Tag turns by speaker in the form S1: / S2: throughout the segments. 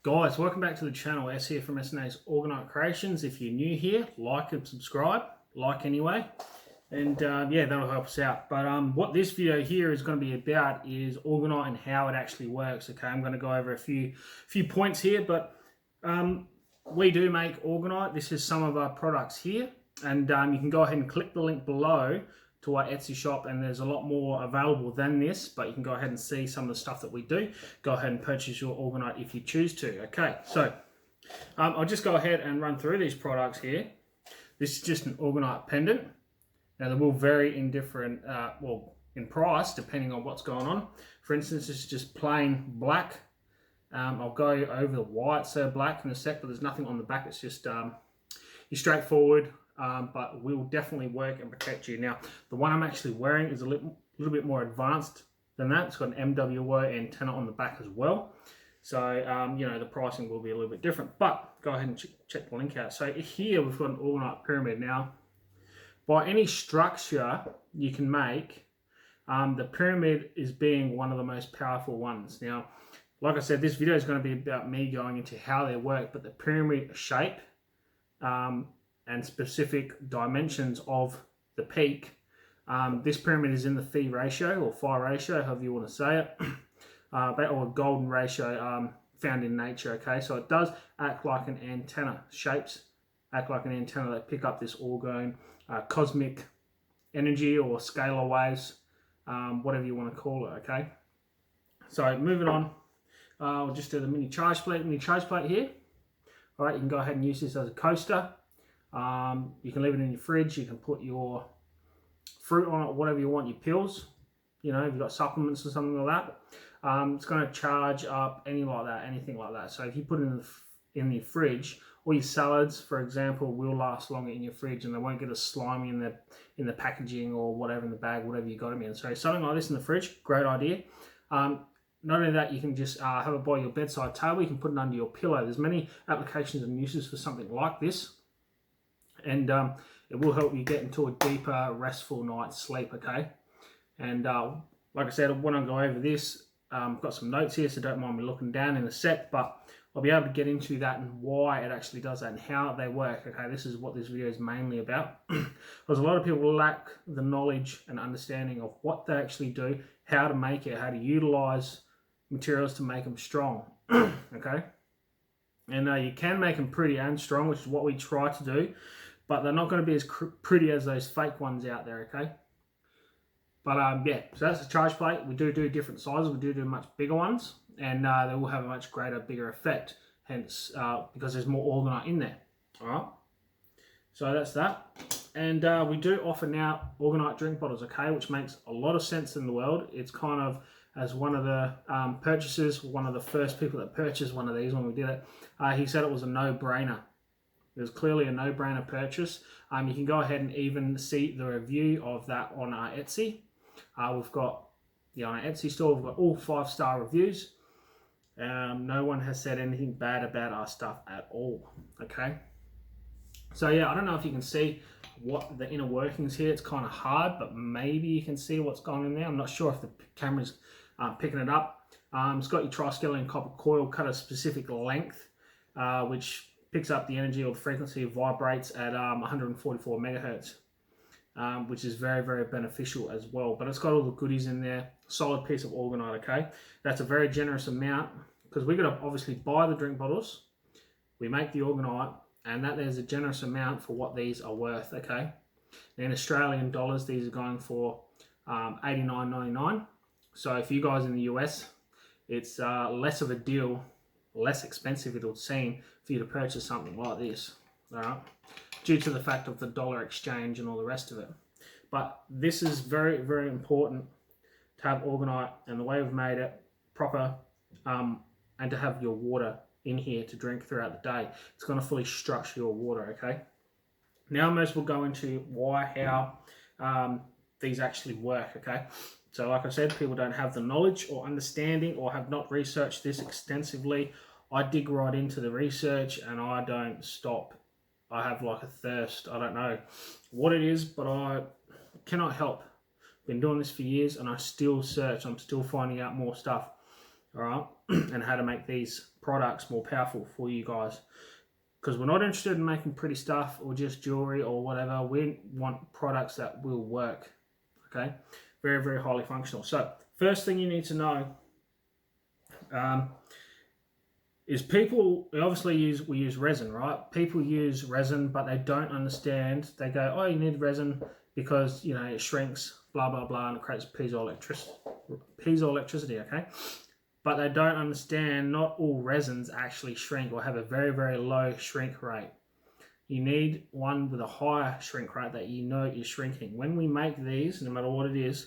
S1: Guys, welcome back to the channel. S here from SNA's Orgonite Creations. If you're new here, like and subscribe. Like anyway. And yeah, that'll help us out. But what this video here is going to be about is Orgonite and how it actually works. Okay, I'm going to go over a few points here, but we do make Orgonite. This is some of our products here. And you can go ahead and click the link below to our Etsy shop, and there's a lot more available than this, but you can go ahead and see some of the stuff that we do. Go ahead and purchase your Orgonite if you choose to. Okay, so I'll just go ahead and run through these products here. This is just an Orgonite pendant. Now they will vary in different, well, in price depending on what's going on. For instance, this is just plain black. I'll go over the why it's so black in a sec, but there's nothing on the back. It's just you're straightforward. But will definitely work and protect you. Now, the one I'm actually wearing is a little bit more advanced than that. It's got an MWO antenna on the back as well. So, you know, the pricing will be a little bit different. But go ahead and check the link out. So here we've got an Orgonite pyramid. Now, by any structure you can make, the pyramid is being one of the most powerful ones. Now, like I said, this video is going to be about me going into how they work, but the pyramid shape, and specific dimensions of the peak. This pyramid is in the phi ratio or phi ratio, however you want to say it, or a golden ratio found in nature. Okay, so it does act like an antenna. Shapes act like an antenna that pick up this orgone, cosmic energy or scalar waves, whatever you want to call it. Okay, so moving on, we'll just do the mini charge plate here. All right, you can go ahead and use this as a coaster. You can leave it in your fridge. You can put your fruit on it, whatever you want, your pills. You know, if you've got supplements or something like that. It's going to charge up anything like that. So if you put it in the fridge, all your salads, for example, will last longer in your fridge, and they won't get as slimy in the packaging or whatever in the bag, whatever you got them in. So something like this in the fridge, great idea. Not only that, you can just have it by your bedside table. You can put it under your pillow. There's many applications and uses for something like this. And it will help you get into a deeper, restful night's sleep, okay? And like I said, when I go over this, I've got some notes here, so don't mind me looking down in a sec, but I'll be able to get into that and why it actually does that and how they work, okay? This is what this video is mainly about. Because a lot of people lack the knowledge and understanding of what they actually do, how to make it, how to utilize materials to make them strong, okay? And you can make them pretty and strong, which is what we try to do, but they're not going to be as pretty as those fake ones out there, okay? But yeah, so that's the charge plate. We do different sizes. We do much bigger ones, and they will have a much greater, bigger effect, hence, because there's more Orgonite in there, all right? So that's that. And we do offer now Orgonite drink bottles, okay, which makes a lot of sense in the world. It's kind of, as one of the purchasers, one of the first people that purchased one of these when we did it, he said it was a no-brainer. It was clearly a no-brainer purchase. You can go ahead and even see the review of that on our Etsy. We've got, yeah, on our Etsy store, we've got all 5-star reviews. No one has said anything bad about our stuff at all, okay? So yeah, I don't know if you can see what the inner workings here. It's kind of hard, but maybe you can see what's going in there. I'm not sure if the camera's picking it up. It's got your triskelion copper coil cut a specific length, which picks up the energy or the frequency, vibrates at 144 megahertz, which is very, very beneficial as well. But it's got all the goodies in there. Solid piece of Orgonite, okay? That's a very generous amount, because we're going to obviously buy the drink bottles. We make the Orgonite, and that there's a generous amount for what these are worth, okay? In Australian dollars, these are going for $89.99. So if you guys in the US, it's less of a deal, less expensive it would seem for you to purchase something like this, all right, due to the fact of the dollar exchange and all the rest of it. But this is very, very important to have Orgonite, and the way we've made it proper, and to have your water in here to drink throughout the day. It's going to fully structure your water, okay? Now most will go into why, how these actually work, okay? So like I said, people don't have the knowledge or understanding or have not researched this extensively. I dig right into the research and I don't stop. I have like a thirst. I don't know what it is, but I cannot help. Been doing this for years and I still search. I'm still finding out more stuff. all right, and how to make these products more powerful for you guys. Because we're not interested in making pretty stuff or just jewelry or whatever. We want products that will work, okay? Very, very highly functional. So first thing you need to know is people obviously we use resin, right? People use resin, but they don't understand. They go, oh, you need resin because, you know, it shrinks, blah, blah, blah, and it creates piezoelectricity, okay? But they don't understand not all resins actually shrink or have a very, very low shrink rate. You need one with a higher shrink rate that you know is shrinking. When we make these, no matter what it is,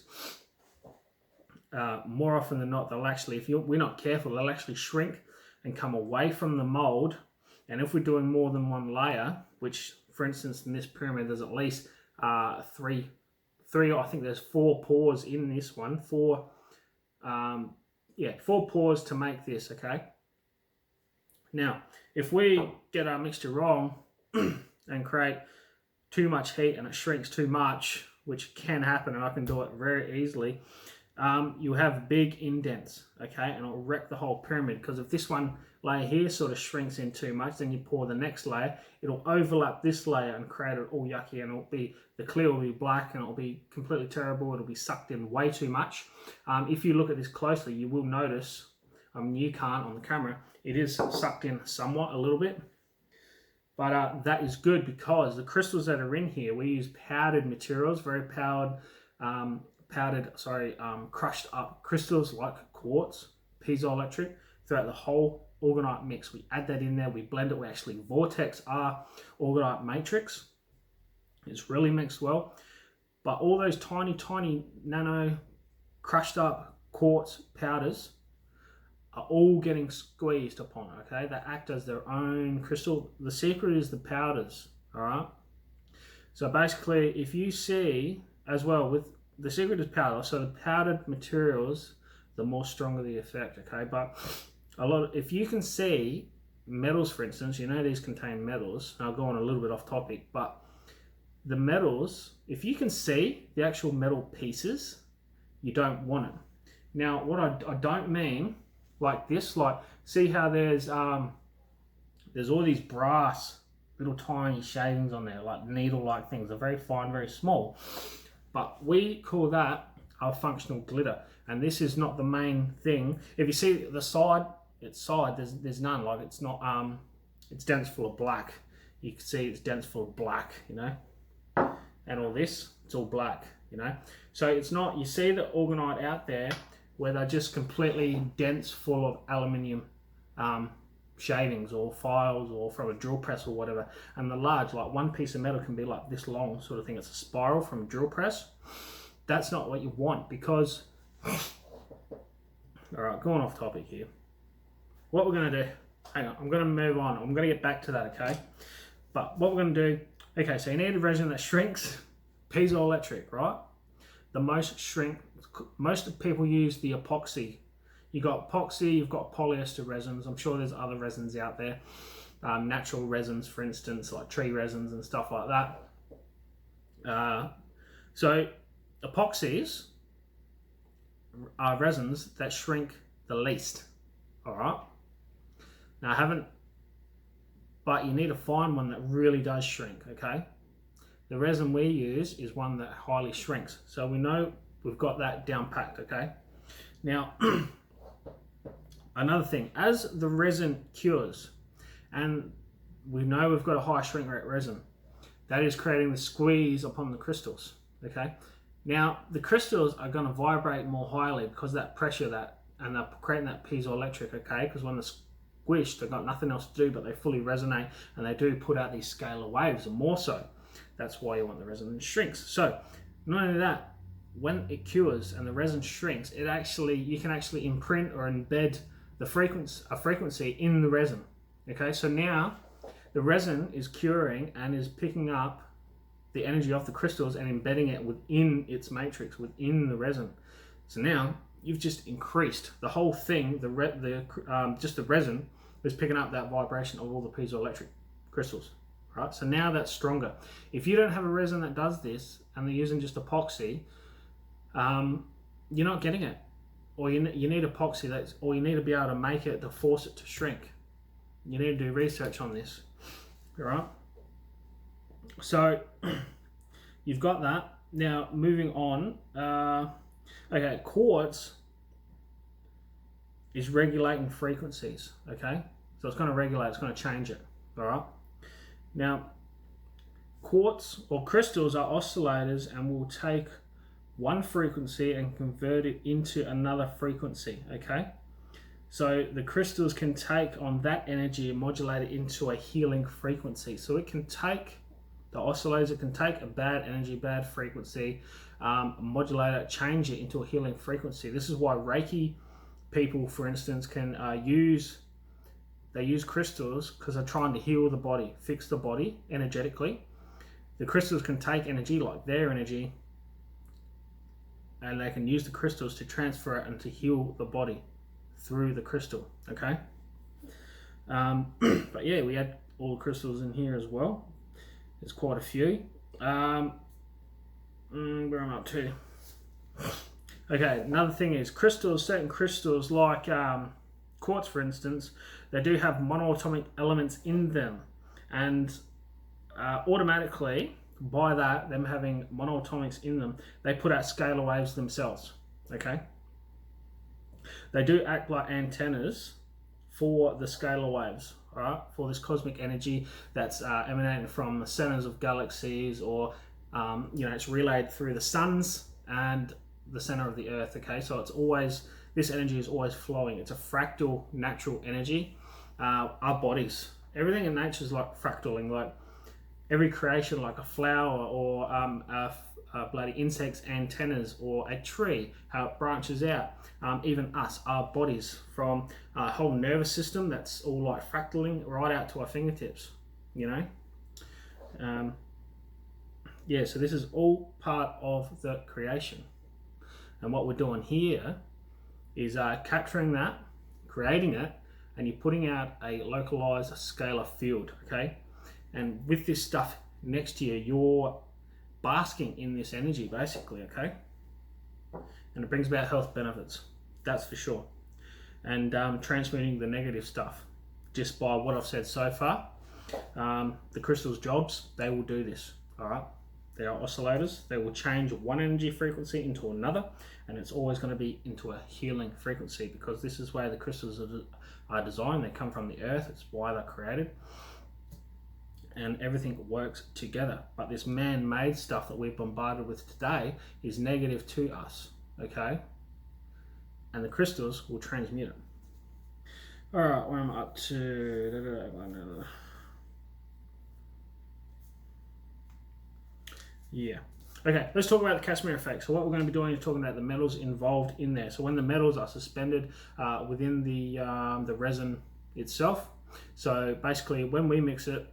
S1: more often than not, they'll actually, if we're not careful, they'll actually shrink and come away from the mold. And if we're doing more than one layer, which, for instance, in this pyramid, there's at least three, I think there's 4 pores in this one, 4 pores to make this, okay? Now, if we get our mixture wrong and create too much heat and it shrinks too much, which can happen, and I can do it very easily, you have big indents, okay? And it'll wreck the whole pyramid, because if this one layer here sort of shrinks in too much, then you pour the next layer, it'll overlap this layer and create it all yucky, and it'll be, the clear will be black and it'll be completely terrible. It'll be sucked in way too much. If you look at this closely, you will notice, you can't on the camera, it is sucked in somewhat, a little bit. But that is good, because the crystals that are in here, we use powdered materials, very crushed up crystals like quartz, piezoelectric, throughout the whole orgonite mix. We add that in there, we blend it, we actually vortex our orgonite matrix. It's really mixed well. But all those tiny, tiny nano crushed up quartz powders are all getting squeezed upon, okay? They act as their own crystal. The secret is the powders, all right? So basically, if you see, as well, with the secret is powder, so the powdered materials, the more stronger the effect, okay? But if you can see metals, for instance, you know these contain metals. I'll go on a little bit off topic, but the metals, if you can see the actual metal pieces, you don't want it. Now, what I don't mean like this, like, see how there's all these brass little tiny shavings on there, like needle-like things. They're very fine, very small. But we call that our functional glitter. And this is not the main thing. If you see the side, there's none. Like, it's not, it's dense full of black. You can see it's dense full of black, you know. And all this, it's all black, you know. So it's not, you see the orgonite out there where they're just completely dense full of aluminium shavings or files or from a drill press or whatever. And the large, like one piece of metal can be like this long sort of thing. It's a spiral from a drill press. That's not what you want, because, all right, going off topic here. What we're gonna do, hang on, I'm gonna move on. I'm gonna get back to that, okay? But what we're gonna do, okay, so you need a resin that shrinks, piezoelectric, right? The most people use the epoxy. You've got epoxy, you've got polyester resins. I'm sure there's other resins out there. Natural resins, for instance, like tree resins and stuff like that. So epoxies are resins that shrink the least, all right? Now but you need to find one that really does shrink, okay? The resin we use is one that highly shrinks. So we know we've got that down packed, okay? Now, another thing, as the resin cures, and we know we've got a high shrink rate resin, that is creating the squeeze upon the crystals, okay? Now, the crystals are gonna vibrate more highly because of that pressure and they're creating that piezoelectric, okay? Because when they're squished, they've got nothing else to do, but they fully resonate, and they do put out these scalar waves, and more so. That's why you want the resin that shrinks. So, not only that, when it cures and the resin shrinks, you can actually imprint or embed a frequency in the resin. Okay, so now the resin is curing and is picking up the energy off the crystals and embedding it within its matrix, within the resin. So now you've just increased the whole thing. Just the resin is picking up that vibration of all the piezoelectric crystals. Right, so now that's stronger. If you don't have a resin that does this and they're using just epoxy, you're not getting it. or you need epoxy, or you need to be able to make it to force it to shrink. You need to do research on this, all right? So you've got that. Now moving on, okay, quartz is regulating frequencies, okay? So it's going to regulate, it's going to change it, all right? Now, quartz or crystals are oscillators and will take one frequency and convert it into another frequency, okay? So the crystals can take on that energy and modulate it into a healing frequency. So it can take, the oscillator can take a bad energy, bad frequency, modulate it, change it into a healing frequency. This is why Reiki people, for instance, can use crystals because they're trying to heal the body, fix the body energetically. The crystals can take energy, like their energy, and they can use the crystals to transfer it and to heal the body through the crystal, okay? But yeah, we had all the crystals in here as well. There's quite a few. Where am I up to? Okay, another thing is crystals, certain crystals like quartz, for instance, they do have monoatomic elements in them, and automatically, by that, them having monoatomics in them, they put out scalar waves themselves, okay? They do act like antennas for the scalar waves, all right? For this cosmic energy that's emanating from the centers of galaxies, or, you know, it's relayed through the suns and the center of the earth, okay? So it's always, this energy is always flowing. It's a fractal, natural energy. Our bodies, everything in nature is like fractaling, like every creation, like a flower, or bloody insect's antennas, or a tree, how it branches out. Even us, our bodies, from our whole nervous system, that's all like fractaling right out to our fingertips, you know? Yeah, so this is all part of the creation. And what we're doing here is capturing that, creating it, and you're putting out a localized scalar field, okay? And with this stuff next to you, you're basking in this energy, basically, okay? And it brings about health benefits, that's for sure. And transmuting the negative stuff, just by what I've said so far. The crystal's jobs, they will do this, all right? They are oscillators. They will change one energy frequency into another, and it's always going to be into a healing frequency, because this is where the crystals are designed. They come from the earth. It's why they're created, and everything works together. But this man-made stuff that we're bombarded with today is negative to us, okay? And the crystals will transmute it. All right, where am I up to? Yeah. Okay, let's talk about the Cashmere Effects. So what we're going to be doing is talking about the metals involved in there. So when the metals are suspended within the resin itself. So basically, when we mix it,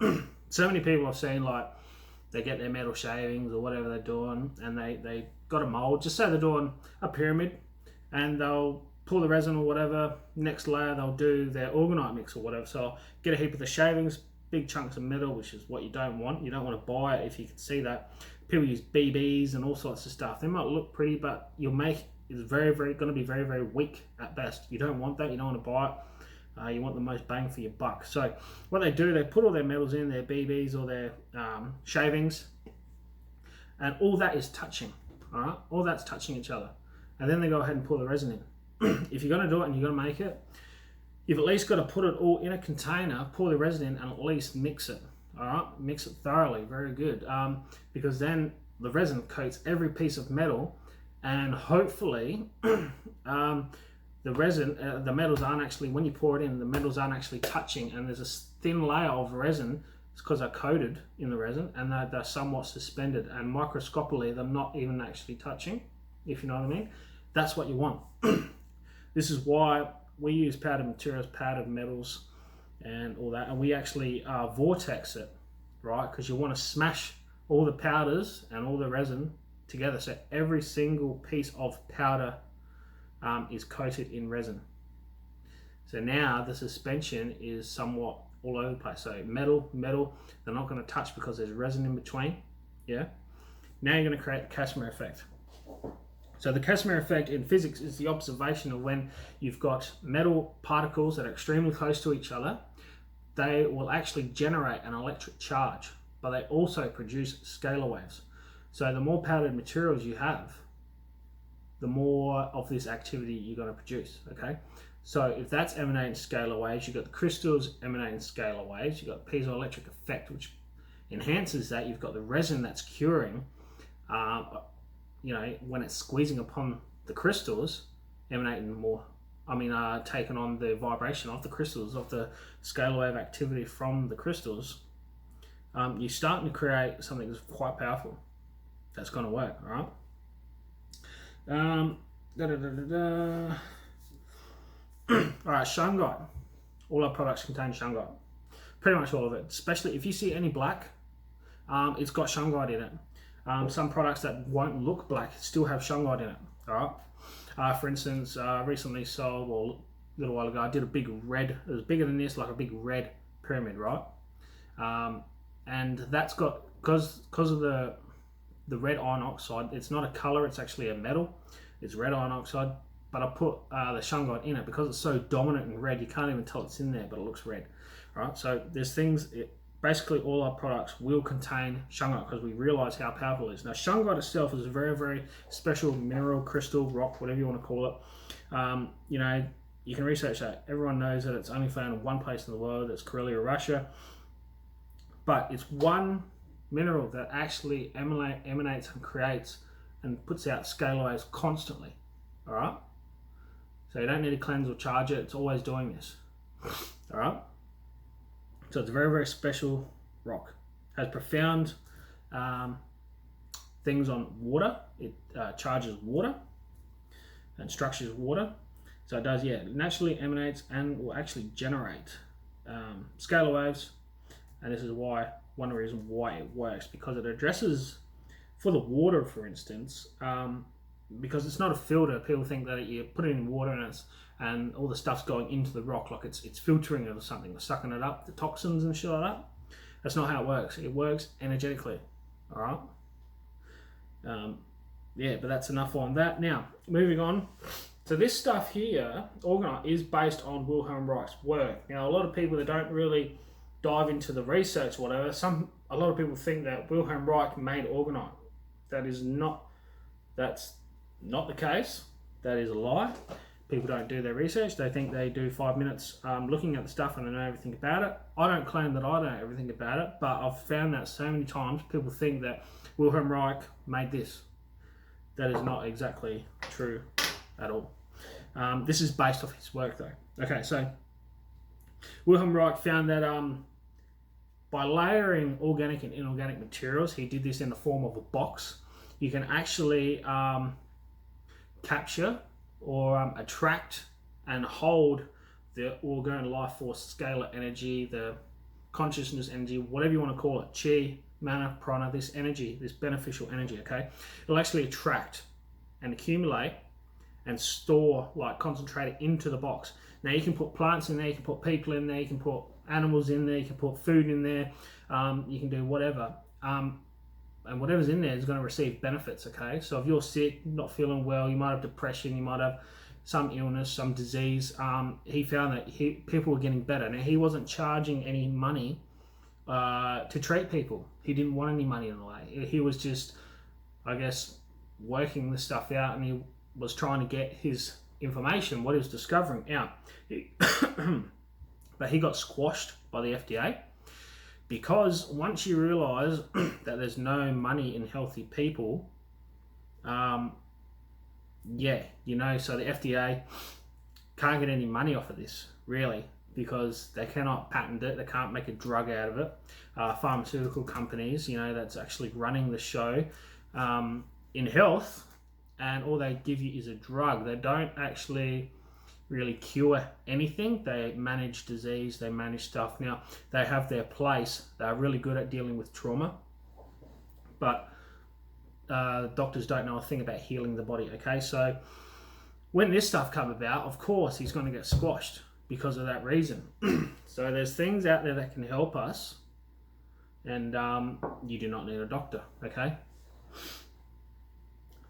S1: so many people I've seen, like, they get their metal shavings or whatever they're doing, and they got a mold. Just say they're doing a pyramid, and they'll pull the resin or whatever. Next layer, they'll do their orgonite mix or whatever. So get a heap of the shavings, big chunks of metal, which is what you don't want. You don't want to buy it if you can see that. People use BBs and all sorts of stuff. They might look pretty, but you'll make it's very, very going to be very, very weak at best. You don't want that. You don't want to buy it. You want the most bang for your buck. So what they do, they put all their metals in, their BBs or their shavings, and all that is touching. All right, all that's touching each other, and then they go ahead and pour the resin in. If you're going to do it and you're going to make it, you've at least got to put it all in a container, pour the resin in, and at least mix it. All right, mix it thoroughly, very good, because then the resin coats every piece of metal, and hopefully the resin, the metals aren't actually, when you pour it in, the metals aren't actually touching, and there's a thin layer of resin. It's because they're coated in the resin, and they're somewhat suspended, and microscopically they're not even actually touching, if you know what I mean. That's what you want. This is why we use powdered materials, powdered metals, and all that, and we actually vortex it, right? Because you want to smash all the powders and all the resin together, so every single piece of powder is coated in resin. So now the suspension is somewhat all over the place. So metal, they're not going to touch because there's resin in between. Yeah. Now you're going to create the Cashmere effect. So the Cashmere effect in physics is the observation of when you've got metal particles that are extremely close to each other, they will actually generate an electric charge, but they also produce scalar waves. So the more powdered materials you have, the more of this activity you're going to produce, okay? So if that's emanating scalar waves, you've got the crystals emanating scalar waves, you've got the piezoelectric effect, which enhances that. You've got the resin that's curing, you know, when it's squeezing upon the crystals, emanating more, taking on the vibration of the crystals, of the scalar wave activity from the crystals, you're starting to create something that's quite powerful. That's going to work, all right? All right, Shungite. All our products contain Shungite. Pretty much all of it. Especially if you see any black, it's got Shungite in it. Some products that won't look black still have Shungite in it. All right. For instance, recently sold, well, a little while ago, I did a big red. It was bigger than this, like a big red pyramid, right? And that's got, because of the red iron oxide, it's not a color, it's actually a metal. It's red iron oxide, but I put the Shungite in it because it's so dominant in red, you can't even tell it's in there, but it looks red. All right, so there's things, basically all our products will contain Shungite because we realize how powerful it is. Now, Shungite itself is a very, very special mineral, crystal, rock, whatever you want to call it. You know, you can research that. Everyone knows that it's only found in one place in the world, that's Karelia, Russia. But it's one mineral that actually emanates and creates and puts out scalar waves constantly. All right, so you don't need to cleanse or charge it, it's always doing this. All right, so it's a very, very special rock. It has profound things on water. It charges water and structures water. So it does, yeah, it naturally emanates and will actually generate scalar waves. And this is why, one reason why it works, because it addresses, for the water, for instance, because it's not a filter. People think that you put it in water and all the stuff's going into the rock, like it's filtering it or something, sucking it up, the toxins and shit like that. That's not how it works. It works energetically, all right? Yeah, but that's enough on that. Now, moving on. So this stuff here, Orgonite, is based on Wilhelm Reich's work. Now, a lot of people that don't really dive into the research or whatever, a lot of people think that Wilhelm Reich made Orgonite. That's not the case. That is a lie. People don't do their research. They think they do 5 minutes looking at the stuff and they know everything about it. I don't claim that I know everything about it, but I've found that so many times people think that Wilhelm Reich made this. That is not exactly true at all. This is based off his work though. Okay, so Wilhelm Reich found that by layering organic and inorganic materials, he did this in the form of a box. You can actually capture or attract and hold the orgone, life force, scalar energy, the consciousness energy, whatever you want to call it, chi, mana, prana, this energy, this beneficial energy, okay? It'll actually attract and accumulate and store, like concentrate it into the box. Now you can put plants in there, you can put people in there, you can put animals in there, you can put food in there, you can do whatever. And whatever's in there is going to receive benefits, okay? So if you're sick, not feeling well, you might have depression, you might have some illness, some disease, he found that people were getting better. Now, he wasn't charging any money to treat people. He didn't want any money in the way. He was just, I guess, working this stuff out, and he was trying to get his information, what he was discovering out. But he got squashed by the FDA. Because once you realise that there's no money in healthy people, yeah, you know, so the FDA can't get any money off of this, really, because they cannot patent it, they can't make a drug out of it. Pharmaceutical companies, you know, that's actually running the show in health, and all they give you is a drug. They don't actually really cure anything. They manage disease, they manage stuff. Now, they have their place. They're really good at dealing with trauma, but doctors don't know a thing about healing the body, okay? So when this stuff comes about, of course, he's going to get squashed because of that reason. So there's things out there that can help us, and you do not need a doctor, okay?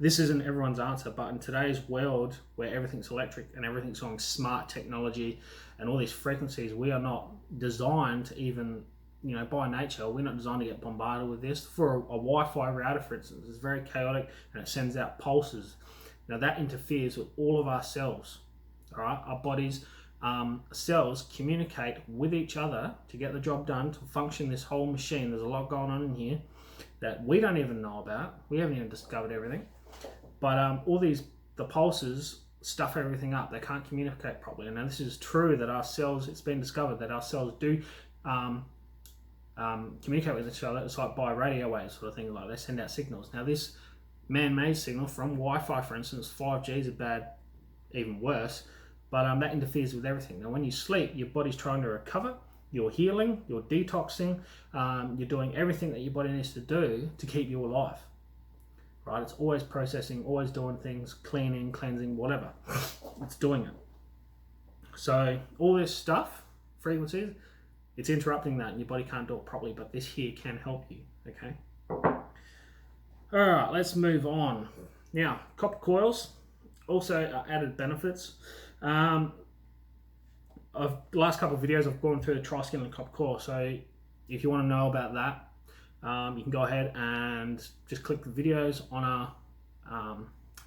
S1: this isn't everyone's answer, but in today's world where everything's electric and everything's on smart technology and all these frequencies, we are not designed to even, you know, by nature, we're not designed to get bombarded with this. For a Wi-Fi router, for instance, it's very chaotic and it sends out pulses. Now that interferes with all of our cells, all right? Our bodies, cells communicate with each other to get the job done, to function this whole machine. There's a lot going on in here that we don't even know about. We haven't even discovered everything. But all the pulses stuff everything up. They can't communicate properly. And now this is true that our cells, it's been discovered that our cells do communicate with each other. It's like by radio waves sort of thing, like they send out signals. Now this man-made signal from Wi-Fi, for instance, 5G is a bad, even worse, but that interferes with everything. Now when you sleep, your body's trying to recover, you're healing, you're detoxing, you're doing everything that your body needs to do to keep you alive. Right? It's always processing, always doing things, cleaning, cleansing, whatever. It's doing it. So all this stuff, frequencies, it's interrupting that and your body can't do it properly, but this here can help you, okay? All right, let's move on. Now, copper coils, also added benefits. The last couple of videos I've gone through the triskelion and copper coil, so if you want to know about that, you can go ahead and just click the videos on our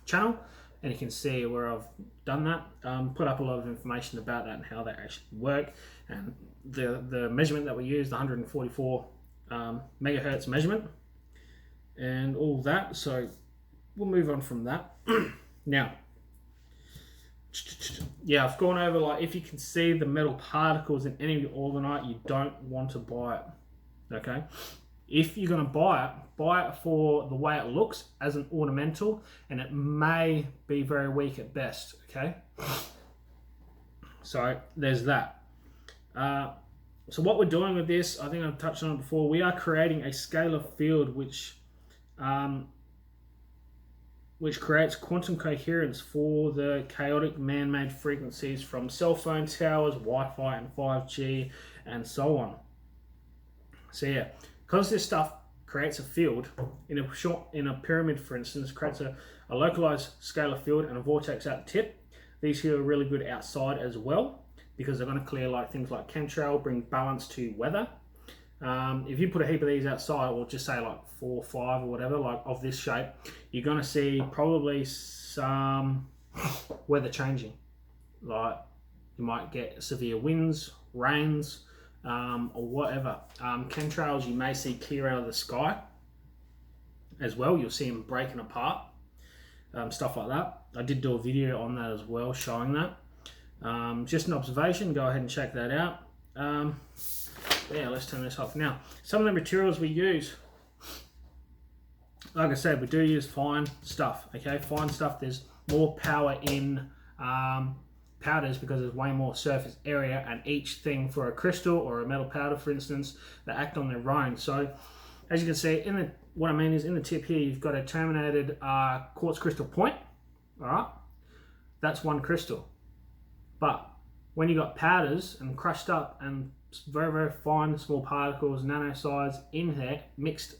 S1: channel and you can see where I've done that. Put up a lot of information about that and how they actually work, and the measurement that we used, the 144 megahertz measurement and all that. So we'll move on from that. Now, yeah, I've gone over, like, if you can see the metal particles in any of your orgonite, you don't want to buy it, okay? If you're going to buy it for the way it looks as an ornamental, and it may be very weak at best, okay? So there's that. So what we're doing with this, I think I've touched on it before, we are creating a scalar field which creates quantum coherence for the chaotic man-made frequencies from cell phone towers, Wi-Fi and 5G and so on. So yeah, because this stuff creates a field in a pyramid, for instance, creates a localized scalar field and a vortex at the tip. These here are really good outside as well because they're going to clear like things like chemtrail, bring balance to weather. If you put a heap of these outside, or just say like 4 or 5 or whatever, like of this shape, you're going to see probably some weather changing. Like you might get severe winds, rains, or whatever. Chemtrails you may see clear out of the sky as well. You'll see them breaking apart, stuff like that. I did do a video on that as well, showing that. Just an observation, go ahead and check that out. Yeah, let's turn this off. Now, some of the materials we use, like I said, we do use fine stuff, okay? Fine stuff, there's more power in powders because there's way more surface area, and each thing for a crystal or a metal powder, for instance, they act on their own. So, as you can see, what I mean is in the tip here, you've got a terminated quartz crystal point, all right? That's one crystal. But when you got powders and crushed up and very, very fine small particles, nano size in there, mixed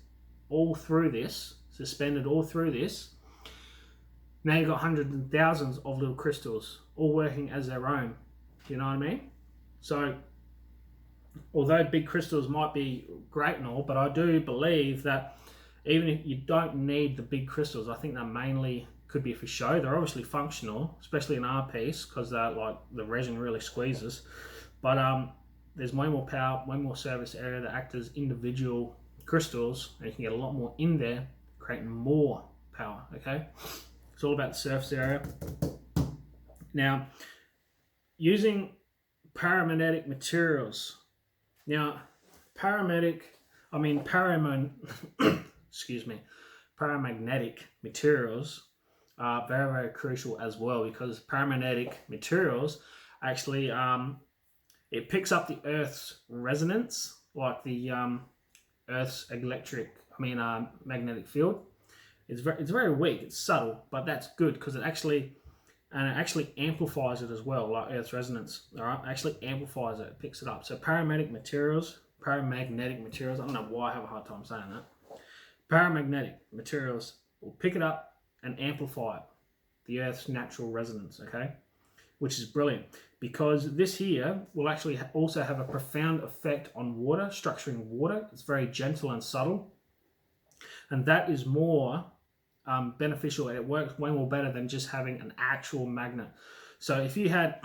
S1: all through this, suspended all through this, now you've got hundreds and thousands of little crystals all working as their own. You know what I mean? So although big crystals might be great and all, but I do believe that even if you don't need the big crystals, I think they mainly could be for show. They're obviously functional, especially in our piece, because they're like the resin really squeezes. But there's way more power, way more surface area that act as individual crystals, and you can get a lot more in there, creating more power, okay? It's all about the surface area. Now, using paramagnetic materials. Now, paramagnetic materials are very, very crucial as well, because paramagnetic materials actually it picks up the Earth's resonance, like the Earth's magnetic field. It's very weak, it's subtle, but that's good because it actually amplifies it as well, like Earth's resonance. All right, actually amplifies it, picks it up. So paramagnetic materials, I don't know why I have a hard time saying that. Paramagnetic materials will pick it up and amplify it, the Earth's natural resonance, okay? Which is brilliant, because this here will actually also have a profound effect on water, structuring water. It's very gentle and subtle, and that is more beneficial, and it works way more better than just having an actual magnet. So if you had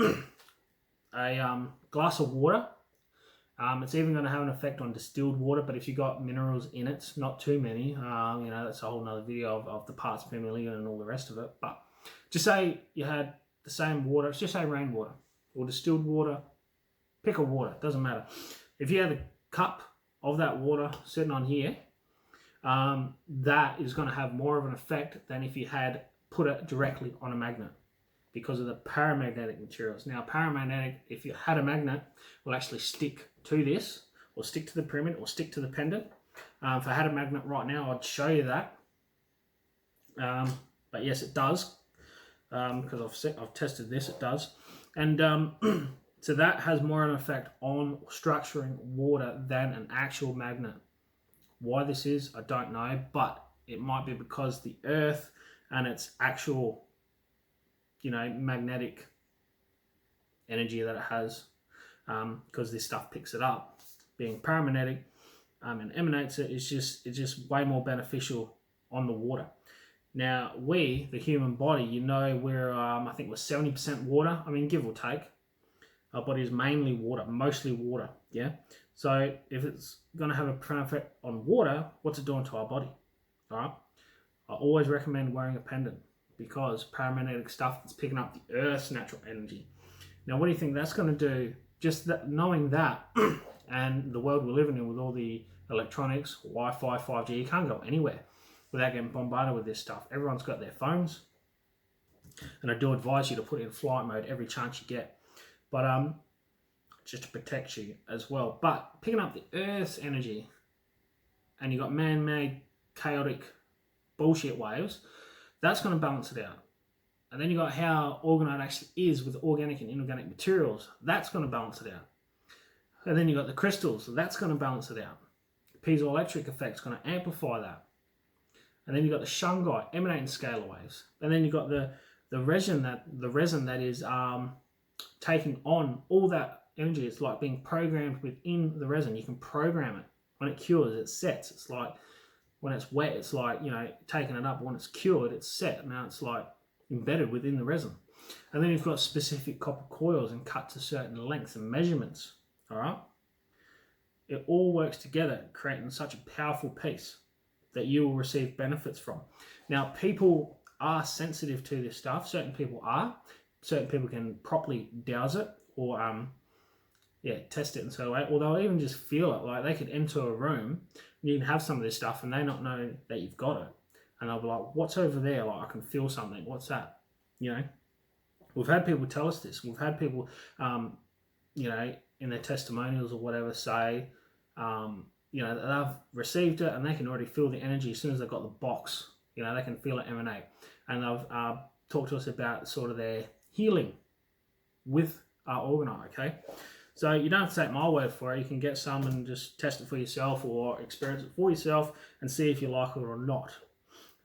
S1: a glass of water, it's even going to have an effect on distilled water, but if you got minerals in it, not too many, that's a whole nother video of the parts per million and all the rest of it. But just say you had the same water, just say rainwater or distilled water, pick a water, doesn't matter. If you had a cup of that water sitting on here, that is going to have more of an effect than if you had put it directly on a magnet, because of the paramagnetic materials. Now, paramagnetic, if you had a magnet, will actually stick to this, or stick to the pyramid, or stick to the pendant. If I had a magnet right now, I'd show you that. But yes, it does, because I've tested this, it does. And so that has more of an effect on structuring water than an actual magnet. Why this is, I don't know, but it might be because the Earth and its actual, magnetic energy that it has, because this stuff picks it up, being paramagnetic and emanates it, it's just way more beneficial on the water. Now, we, the human body, we're, I think we're 70% water. I mean, give or take. Our body is mainly water, mostly water, yeah? So if it's going to have a profound effect on water, what's it doing to our body, all right? I always recommend wearing a pendant, because paramagnetic stuff is picking up the Earth's natural energy. Now, what do you think that's going to do? Just that, knowing that, and the world we're living in with all the electronics, Wi-Fi, 5G, you can't go anywhere without getting bombarded with this stuff. Everyone's got their phones, and I do advise you to put it in flight mode every chance you get, but just to protect you as well. But picking up the Earth's energy, and you got man-made, chaotic bullshit waves, that's going to balance it out. And then you got how orgonite actually is with organic and inorganic materials. That's going to balance it out. And then you got the crystals. That's going to balance it out. The piezoelectric effect's going to amplify that. And then you got the Shungite emanating scalar waves. And then you got the resin that is taking on all that energy. It's like being programmed within the resin. You can program it. When it cures, it sets. It's like when it's wet, it's like, taking it up. When it's cured, it's set. Now it's like embedded within the resin. And then you've got specific copper coils and cut to certain lengths and measurements. All right? It all works together, creating such a powerful piece that you will receive benefits from. Now, people are sensitive to this stuff. Certain people are. Certain people can properly douse it or test it and so on. Or they'll even just feel it. Like they could enter a room and you can have some of this stuff and they not know that you've got it. And they'll be like, what's over there? Like, I can feel something. What's that? We've had people tell us this. We've had people, in their testimonials or whatever say, they've received it and they can already feel the energy as soon as they've got the box. They can feel it emanate. And they've talked to us about sort of their healing with orgonite, okay? So you don't have to take my word for it. You can get some and just test it for yourself or experience it for yourself and see if you like it or not.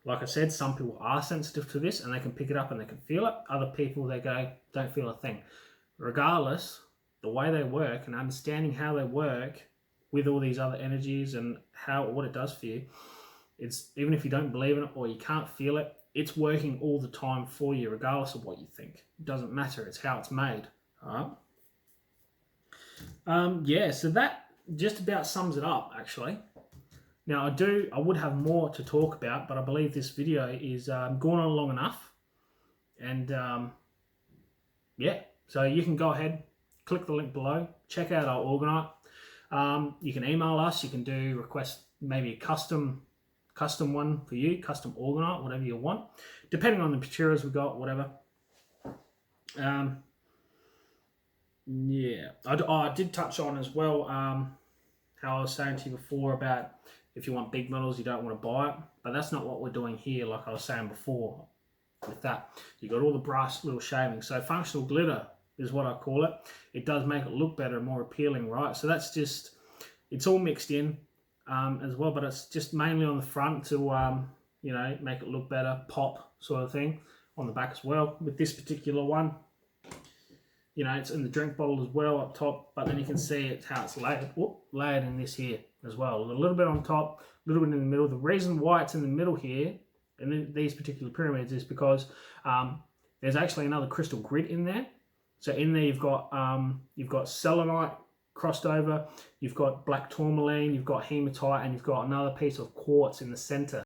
S1: Like I said, some people are sensitive to this and they can pick it up and they can feel it. Other people, they go, don't feel a thing. Regardless, the way they work and understanding how they work with all these other energies and what it does for you, it's even if you don't believe in it or you can't feel it, it's working all the time for you, regardless of what you think. It doesn't matter. It's how it's made. All right. So that just about sums it up, actually. Now, I would have more to talk about, but I believe this video is gone on long enough. And so you can go ahead, click the link below, check out our orgonite. You can email us. You can request maybe a custom one for you, custom orgonite, whatever you want, depending on the materials we got, whatever. I did touch on as well how I was saying to you before about if you want big metals, you don't want to buy it, but that's not what we're doing here. Like I was saying before, with that, you got all the brass little shavings. So functional glitter is what I call it. It does make it look better and more appealing, right? So that's just, it's all mixed in as well, but it's just mainly on the front to you know, make it look better, pop sort of thing on the back as well. With this particular one, you know, it's in the drink bottle as well up top, but then you can see it's how it's layered in this here as well. A little bit on top, a little bit in the middle. The reason why it's in the middle here, in these particular pyramids, is because there's actually another crystal grid in there. So in there you've got selenite crossed over, you've got black tourmaline, you've got hematite, and you've got another piece of quartz in the center.